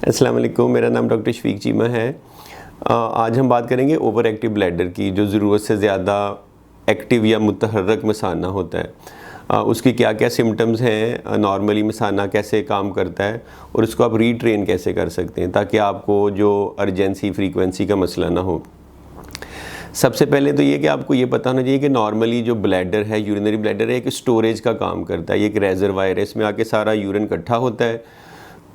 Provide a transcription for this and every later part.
अस्सलाम वालेकुम, मेरा नाम डॉक्टर शफीक चीमा है। आज हम बात करेंगे ओवर एक्टिव ब्लैडर की, जो ज़रूरत से ज़्यादा एक्टिव या मुतहर्रक मसाना होता है। उसकी क्या क्या सिम्टम्स हैं, नॉर्मली मसाना कैसे काम करता है और उसको आप रीट्रेन कैसे कर सकते हैं ताकि आपको जो अर्जेंसी फ्रीक्वेंसी का मसला ना हो। सबसे पहले तो ये कि आपको ये पता होना चाहिए कि नॉर्मली जो ब्लैडर है, यूरिनरी ब्लैडर है, एक स्टोरेज का काम करता है। ये एक रेजरवायर है, इसमें आके सारा यूरिन इकट्ठा होता है।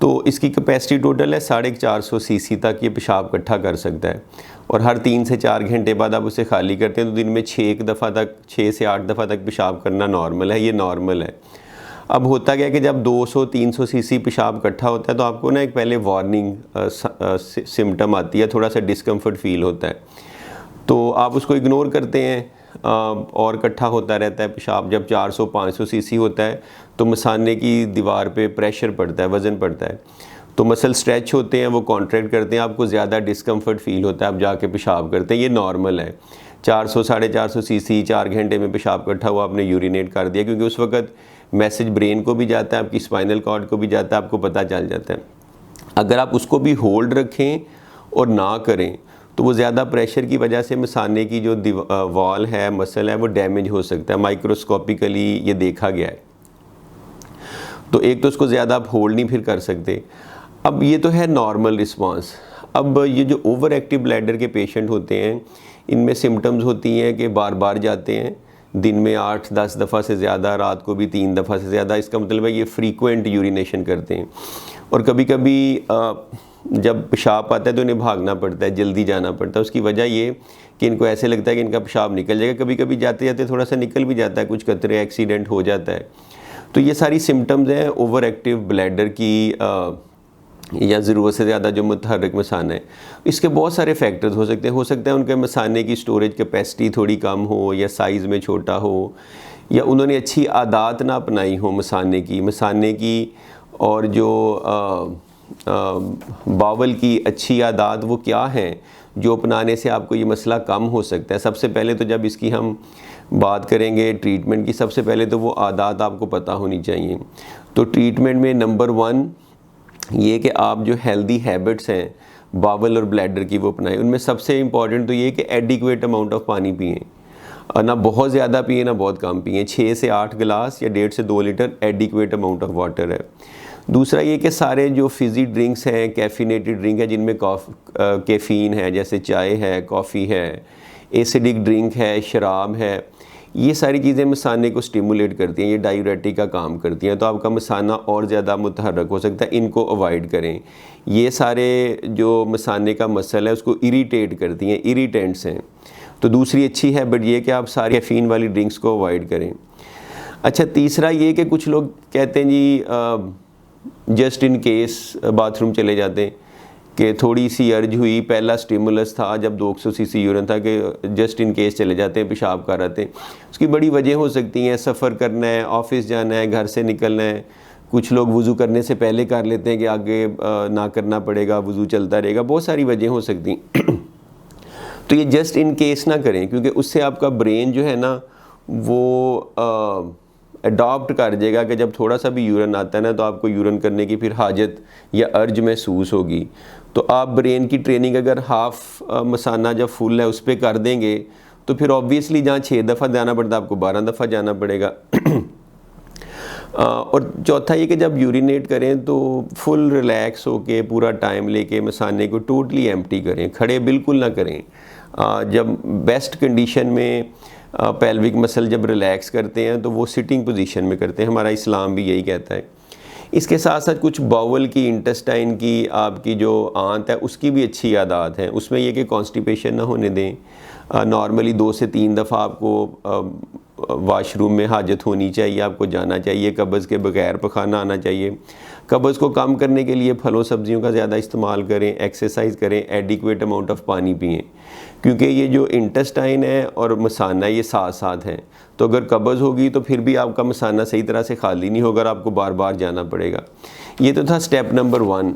तो इसकी कैपेसिटी टोटल है 450 सीसी तक ये पेशाब इकट्ठा कर सकता है और हर 3 से 4 घंटे बाद आप उसे खाली करते हैं तो दिन में 6 से 8 दफ़ा तक पेशाब करना नॉर्मल है। ये नॉर्मल है। अब होता क्या है कि जब 200-300 सीसी पेशाब इकट्ठा होता है तो आपको ना एक पहले वार्निंग सिम्टम आती है, थोड़ा सा डिस्कम्फर्ट फील होता है, तो आप उसको इग्नोर करते हैं और इकट्ठा होता रहता है पेशाब। जब 400-500 सीसी होता है तो मसाने की दीवार पे प्रेशर पड़ता है, वज़न पड़ता है, तो मसल स्ट्रेच होते हैं, वो कॉन्ट्रैक्ट करते हैं, आपको ज़्यादा डिस्कम्फर्ट फील होता है, आप जाके पेशाब करते हैं। ये नॉर्मल है। 400-450 सीसी 4 घंटे में पेशाब इकट्ठा हुआ, आपने यूरिनेट कर दिया, क्योंकि उस वक्त मैसेज ब्रेन को भी जाता है, आपकी स्पाइनल कॉर्ड को भी जाता है, आपको पता चल जाता है। अगर आप उसको भी होल्ड रखें और ना करें तो वो ज़्यादा प्रेशर की वजह से मसाने की जो वॉल है, मसल है, वो डैमेज हो सकता है। माइक्रोस्कोपिकली ये देखा गया है। तो एक तो उसको ज़्यादा आप होल्ड नहीं फिर कर सकते। अब ये तो है नॉर्मल रिस्पांस। अब ये जो ओवर एक्टिव ब्लैडर के पेशेंट होते हैं, इनमें सिम्टम्स होती हैं कि बार बार जाते हैं, दिन में 8-10 दफ़ा से ज़्यादा, रात को भी 3 दफ़ा से ज़्यादा। इसका मतलब है ये फ्रीक्वेंट यूरिनेशन करते हैं और कभी कभी जब पेशाब आता है तो इन्हें भागना पड़ता है, जल्दी जाना पड़ता है। उसकी वजह ये कि इनको ऐसे लगता है कि इनका पेशाब निकल जाएगा। कभी कभी जाते जाते थोड़ा सा निकल भी जाता है, कुछ कतरे, एक्सीडेंट हो जाता है। तो ये सारी सिम्टम्स हैं ओवर एक्टिव ब्लैडर की, या ज़रूरत से ज़्यादा जो मुतहर्रिक मसाना है। इसके बहुत सारे फैक्टर्स हो सकते हैं। हो सकता है उनके मसाने की स्टोरेज कैपेसिटी थोड़ी कम हो, या साइज़ में छोटा हो, या उन्होंने अच्छी आदत ना अपनाई हो मसाने की। और जो बावल की अच्छी आदत वो क्या हैं जो अपनाने से आपको ये मसला कम हो सकता है। सबसे पहले तो जब इसकी हम बात करेंगे ट्रीटमेंट की, सबसे पहले तो वो आदत आपको पता होनी चाहिए। तो ट्रीटमेंट में नंबर 1 ये कि आप जो हेल्दी हैबिट्स हैं बावल और ब्लैडर की वो अपनाएं। उनमें सबसे इम्पॉर्टेंट तो ये कि एडिक्वेट अमाउंट ऑफ पानी पिएँ, ना बहुत ज़्यादा पिए ना बहुत कम पिए। 6 से 8 गिलास या 1.5 से 2 litre adequate amount of water है। दूसरा ये कि सारे जो फिज़ी ड्रिंक्स हैं, कैफिनेटेड ड्रिंक है जिनमें कैफ़ीन है, जैसे चाय है, कॉफ़ी है, एसिडिक ड्रिंक है, शराब है, ये सारी चीज़ें मसाने को स्टिमुलेट करती हैं, ये डायूरेटिक का काम करती हैं, तो आपका मसाना और ज़्यादा मुतहर्रक हो सकता है। इनको अवॉइड करें। ये सारे जो मसाने का मसल है उसको इरीटेट करती हैं, इरीटेंट्स हैं। तो दूसरी अच्छी हैबिट ये कि आप सारी कैफ़ीन वाली ड्रिंक्स को अवॉइड करें। अच्छा, तीसरा ये कि कुछ लोग कहते हैं जी जस्ट इन केस बाथरूम चले जाते हैं कि थोड़ी सी अर्ज हुई, पहला स्टिमुलस था जब 200 सीसी यूरिन था, कि जस्ट इन केस चले जाते हैं, पेशाब कर आते हैं। उसकी बड़ी वजह हो सकती हैं, सफ़र करना है, ऑफिस जाना है, घर से निकलना है। कुछ लोग वज़ू करने से पहले कर लेते हैं कि आगे ना करना पड़ेगा, वज़ू चलता रहेगा। बहुत सारी वजह हो सकती हैं। तो ये जस्ट इन केस ना करें, क्योंकि उससे आपका ब्रेन जो है ना वो अडॉप्ट कर जाएगा कि जब थोड़ा सा भी यूरिन आता है ना तो आपको यूरिन करने की फिर हाजत या अर्ज महसूस होगी। तो आप ब्रेन की ट्रेनिंग अगर हाफ मसाना जब फुल है उस पर कर देंगे तो फिर ऑब्वियसली जहाँ 6 दफ़ा जाना पड़ता है आपको 12 दफ़ा जाना पड़ेगा। और चौथा ये कि जब यूरिनेट करें तो फुल रिलैक्स होके पूरा टाइम लेके मसाने को टोटली एम्प्टी करें, खड़े बिल्कुल ना करें। जब बेस्ट कंडीशन में पेल्विक मसल जब रिलैक्स करते हैं तो वो सिटिंग पोजीशन में करते हैं, हमारा इस्लाम भी यही कहता है। इसके साथ साथ कुछ बाउल की, इंटेस्टाइन की, आपकी जो आंत है उसकी भी अच्छी आदत है। उसमें ये कि कॉन्स्टिपेशन ना होने दें। नॉर्मली 2 से 3 दफ़ा आपको वाशरूम में हाजत होनी चाहिए, आपको जाना चाहिए। कब्ज़ के बगैर पखाना आना चाहिए। कब्ज़ को कम करने के लिए फलों सब्जियों का ज़्यादा इस्तेमाल करें, एक्सरसाइज करें, एडिक्वेट अमाउंट ऑफ पानी पिएँ, क्योंकि ये जो इंटेस्टाइन है और मसाना ये साथ साथ हैं। तो अगर कब्ज़ होगी तो फिर भी आपका मसाना सही तरह से खाली नहीं होगा, आपको बार बार जाना पड़ेगा। ये तो था स्टेप नंबर 1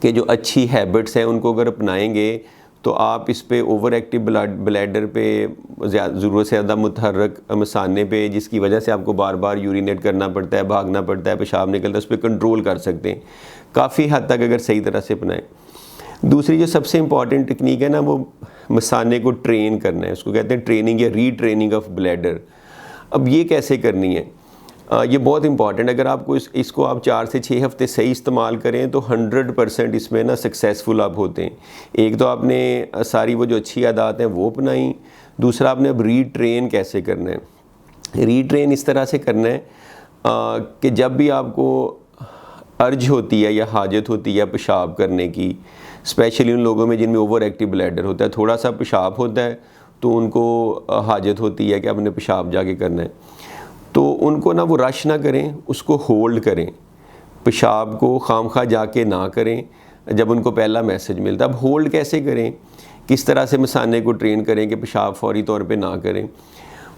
कि जो अच्छी हैबिट्स हैं उनको अगर अपनाएंगे तो आप इस पे ओवर एक्टिव ब्लैडर पे ज़रूरत से ज़्यादा मुतहर्रक मसाने पे, जिसकी वजह से आपको बार बार यूरिनेट करना पड़ता है, भागना पड़ता है, पेशाब निकलता है, उस पर कंट्रोल कर सकते हैं काफ़ी हद तक अगर सही तरह से अपनाएं। दूसरी जो सबसे इम्पॉर्टेंट टेक्निक है ना, वो मसाने को ट्रेन करना है, उसको कहते हैं ट्रेनिंग या रीट्रेनिंग ऑफ ब्लैडर। अब ये कैसे करनी है, ये बहुत इंपॉर्टेंट। अगर आपको इसको आप 4 से 6 हफ्ते सही इस्तेमाल करें तो 100% इसमें ना सक्सेसफुल आप होते हैं। एक तो आपने सारी वो जो अच्छी आदत हैं वो अपनाई, दूसरा आपने अब रीट्रेन कैसे करना है। रीट्रेन इस तरह से करना है कि जब भी आपको अर्ज होती है या हाजत होती है पेशाब करने की, स्पेशली उन लोगों में जिनमें ओवर एक्टिव ब्लैडर होता है, थोड़ा सा पेशाब होता है तो उनको हाजत होती है कि आपने पेशाब जाके करना है, तो उनको ना वो रश ना करें, उसको होल्ड करें, पेशाब को खामखा जाके ना करें जब उनको पहला मैसेज मिलता है। अब होल्ड कैसे करें, किस तरह से मसाने को ट्रेन करें कि पेशाब फौरी तौर पे ना करें।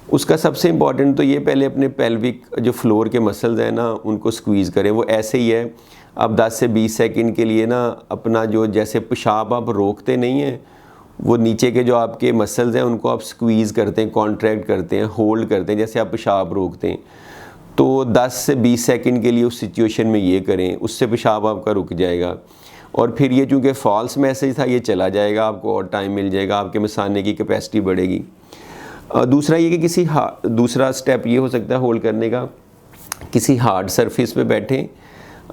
उसका सबसे इम्पॉर्टेंट तो ये, पहले अपने पेल्विक जो फ्लोर के मसल्स हैं ना उनको स्क्वीज़ करें। वो ऐसे ही है, आप 10 से 20 सेकंड के लिए ना अपना जो जैसे पेशाब आप रोकते नहीं हैं, वो नीचे के जो आपके मसल्स हैं उनको आप स्क्वीज़ करते हैं, कॉन्ट्रैक्ट करते हैं, होल्ड करते हैं, जैसे आप पेशाब रोकते हैं। तो 10 से 20 सेकंड के लिए उस सिचुएशन में ये करें, उससे पेशाब आपका रुक जाएगा। और फिर ये चूँकि फ़ॉल्स मैसेज था, ये चला जाएगा, आपको और टाइम मिल जाएगा, आपके मसाने की कैपेसिटी बढ़ेगी। दूसरा ये कि दूसरा स्टेप ये हो सकता है होल्ड करने का, किसी हार्ड सरफेस पे बैठें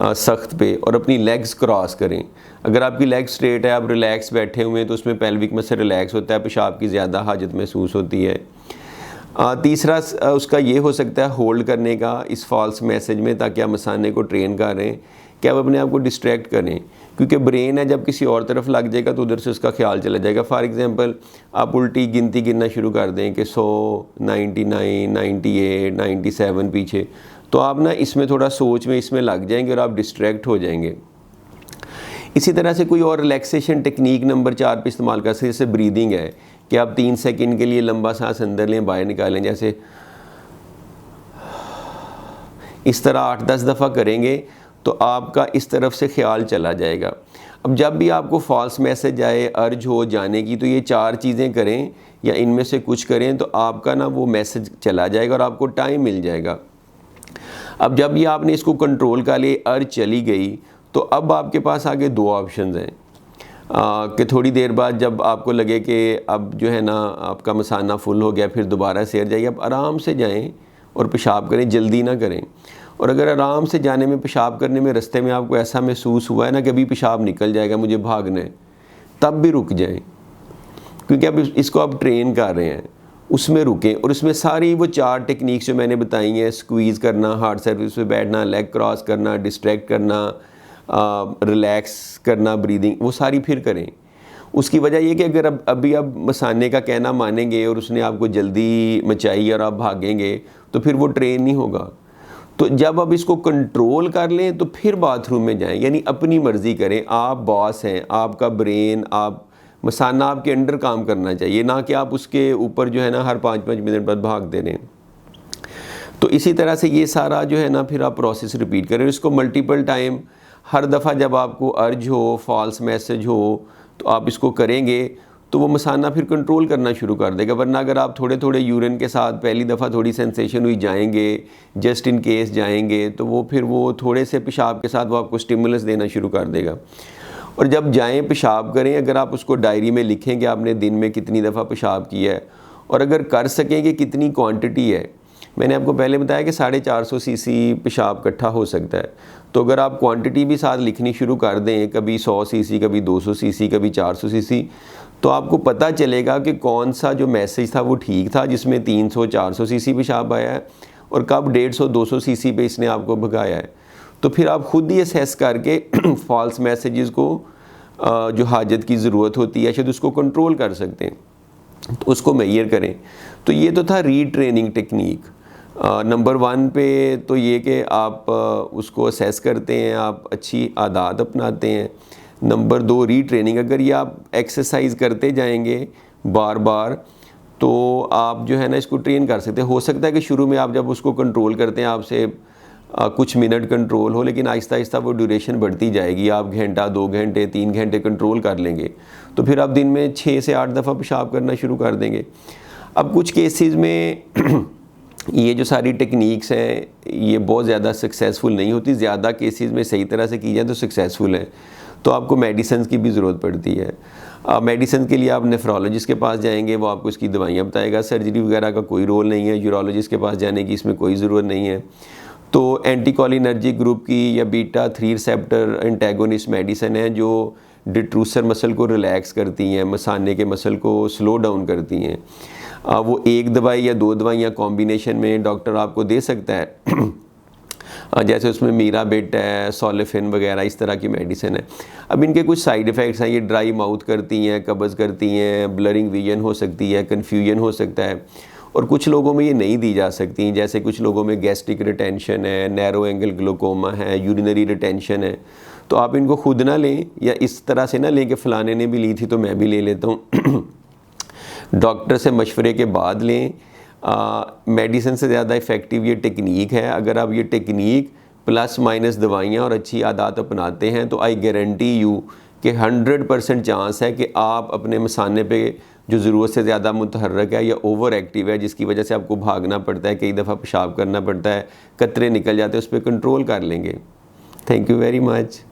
सख्त पे, और अपनी लेग्स क्रॉस करें। अगर आपकी लेग स्ट्रेट है, आप रिलैक्स बैठे हुए हैं, तो उसमें पेल्विक मसल रिलैक्स होता है, पेशाब की ज़्यादा हाजत महसूस होती है। तीसरा उसका ये हो सकता है होल्ड करने का इस फॉल्स मैसेज में, ताकि आप मसाने को ट्रेन कर रहे हैं कि आप अपने आप को डिस्ट्रैक्ट करें, क्योंकि ब्रेन है जब किसी और तरफ लग जाएगा तो उधर से उसका ख्याल चला जाएगा। फॉर एग्जांपल आप उल्टी गिनती गिनना शुरू कर दें कि 100, 99, 98, 97 पीछे, तो आप ना इसमें थोड़ा सोच में इसमें लग जाएंगे और आप डिस्ट्रैक्ट हो जाएंगे। इसी तरह से कोई और रिलैक्सेशन टेक्निक नंबर 4 पे इस्तेमाल कर सकते हैं, जैसे ब्रीदिंग है कि आप 3 सेकंड के लिए लंबा सांस अंदर लें, बाहर निकालें, जैसे इस तरह 8-10 दफ़ा करेंगे तो आपका इस तरफ से ख्याल चला जाएगा। अब जब भी आपको फॉल्स मैसेज आए, अर्ज हो जाने की, तो ये 4 चीज़ें करें या इनमें से कुछ करें तो आपका ना वो मैसेज चला जाएगा और आपको टाइम मिल जाएगा। अब जब ये आपने इसको कंट्रोल कर लिया, अर्ज चली गई, तो अब आपके पास आगे 2 ऑप्शंस हैं कि थोड़ी देर बाद जब आपको लगे कि अब जो है ना आपका मसाना फुल हो गया, फिर दोबारा से अर्ज जाइए, अब आराम से जाएं और पेशाब करें, जल्दी ना करें। और अगर आराम से जाने में, पेशाब करने में रास्ते में आपको ऐसा महसूस हुआ है ना कि अभी पेशाब निकल जाएगा, मुझे भागना है, तब भी रुक जाएं, क्योंकि अब इसको आप ट्रेन कर रहे हैं, उसमें रुकें। और उसमें सारी वो 4 टेक्निक्स जो मैंने बताई हैं, स्क्वीज़ करना, हार्ड सर्विस पे बैठना, लेग क्रॉस करना, डिस्ट्रैक्ट करना, रिलैक्स करना, ब्रीदिंग, वो सारी फिर करें। उसकी वजह ये कि अगर अभी आप मसाने का कहना मानेंगे और उसने आपको जल्दी मचाई और आप भागेंगे, तो फिर वो ट्रेन नहीं होगा। तो जब आप इसको कंट्रोल कर लें तो फिर बाथरूम में जाएं, यानी अपनी मर्ज़ी करें, आप बॉस हैं, आपका ब्रेन, आप मसाना आपके अंडर काम करना चाहिए, ना कि आप उसके ऊपर जो है ना हर 5-5 मिनट बाद भाग दे रहे हैं। तो इसी तरह से ये सारा जो है ना फिर आप प्रोसेस रिपीट करें, इसको मल्टीपल टाइम, हर दफ़ा जब आपको अर्ज हो, फॉल्स मैसेज हो, तो आप इसको करेंगे तो वो मसाना फिर कंट्रोल करना शुरू कर देगा। वरना अगर आप थोड़े थोड़े यूरिन के साथ पहली दफ़ा थोड़ी सेंसेशन हुई जाएंगे, जस्ट इन केस जाएंगे, तो वो फिर वो थोड़े से पेशाब के साथ वो आपको स्टिमुलस देना शुरू कर देगा। और जब जाएं पेशाब करें, अगर आप उसको डायरी में लिखें कि आपने दिन में कितनी दफ़ा पेशाब किया है, और अगर कर सकें कि कितनी क्वांटिटी है। मैंने आपको पहले बताया कि 450 सीसी पेशाब इकट्ठा हो सकता है, तो अगर आप क्वांटिटी भी साथ लिखनी शुरू कर दें, कभी 100 सीसी, कभी 200 सीसी, कभी 400 सीसी, तो आपको पता चलेगा कि कौन सा जो मैसेज था वो ठीक था, जिसमें 300-400 सीसी पेशाब आया है, और कब 150-200 सीसी पे इसने आपको भगाया है। तो फिर आप ख़ुद ही असेस करके फॉल्स मैसेजेस को जो हाजत की ज़रूरत होती है शायद उसको कंट्रोल कर सकते हैं, तो उसको मेजर करें। तो ये तो था रीट्रेनिंग टेक्निक। नंबर 1 पे तो ये कि आप उसको असेस करते हैं, आप अच्छी आदत अपनाते हैं। नंबर 2 रीट्रेनिंग, अगर ये आप एक्सरसाइज करते जाएंगे बार बार, तो आप जो है ना इसको ट्रेन कर सकते हैं। हो सकता है कि शुरू में आप जब उसको कंट्रोल करते हैं, आपसे कुछ मिनट कंट्रोल हो, लेकिन आहिस्ता आहिस्ता वो ड्यूरेशन बढ़ती जाएगी। आप घंटा, 2 घंटे, 3 घंटे कंट्रोल कर लेंगे तो फिर आप दिन में 6 से 8 दफ़ा पेशाब करना शुरू कर देंगे। अब कुछ केसेस में ये जो सारी टेक्निक्स हैं ये बहुत ज़्यादा सक्सेसफुल नहीं होती, ज़्यादा केसेस में सही तरह से की जाए तो सक्सेसफुल है, तो आपको मेडिसिन की भी ज़रूरत पड़ती है। मेडिसिन के लिए आप नेफ्रोलॉजिस्ट के पास जाएंगे, वो आपको इसकी दवाइयाँ बताएगा। सर्जरी वगैरह का कोई रोल नहीं है, यूरोलॉजिस्ट के पास जाने की इसमें कोई ज़रूरत नहीं है। तो एंटीकोलिनर्जिक ग्रुप की या बीटा-3 रिसेप्टर एंटागोनिस्ट मेडिसिन है जो डिट्रूसर मसल को रिलैक्स करती हैं, मसाने के मसल को स्लो डाउन करती हैं। वो 1 दवाई या 2 दवाइयाँ कॉम्बिनेशन में डॉक्टर आपको दे सकता है जैसे उसमें मीराबिट है, सोलेफिन वगैरह, इस तरह की मेडिसिन है। अब इनके कुछ साइड इफ़ेक्ट्स हैं, ये ड्राई माउथ करती हैं, कब्ज़ करती हैं, ब्लरिंग विजन हो सकती है, कन्फ्यूजन हो सकता है, और कुछ लोगों में ये नहीं दी जा सकती, जैसे कुछ लोगों में गैस्ट्रिक रिटेंशन है, नैरो एंगल ग्लूकोमा है, यूरिनरी रिटेंशन है। तो आप इनको खुद ना लें या इस तरह से ना लें कि फ़लाने ने भी ली थी तो मैं भी ले लेता हूँ। डॉक्टर से मशवरे के बाद लें। मेडिसिन से ज़्यादा इफ़ेक्टिव ये टेक्निक है। अगर आप ये टेक्निक प्लस माइनस दवाइयाँ और अच्छी आदत अपनाते हैं तो आई गारंटी यू कि 100% चांस है कि आप अपने मसाने पे जो ज़रूरत से ज़्यादा मुतहर्रक है या ओवर एक्टिव है, जिसकी वजह से आपको भागना पड़ता है, कई दफ़ा पेशाब करना पड़ता है, कतरे निकल जाते हैं, उस पर कंट्रोल कर लेंगे। Thank you very much.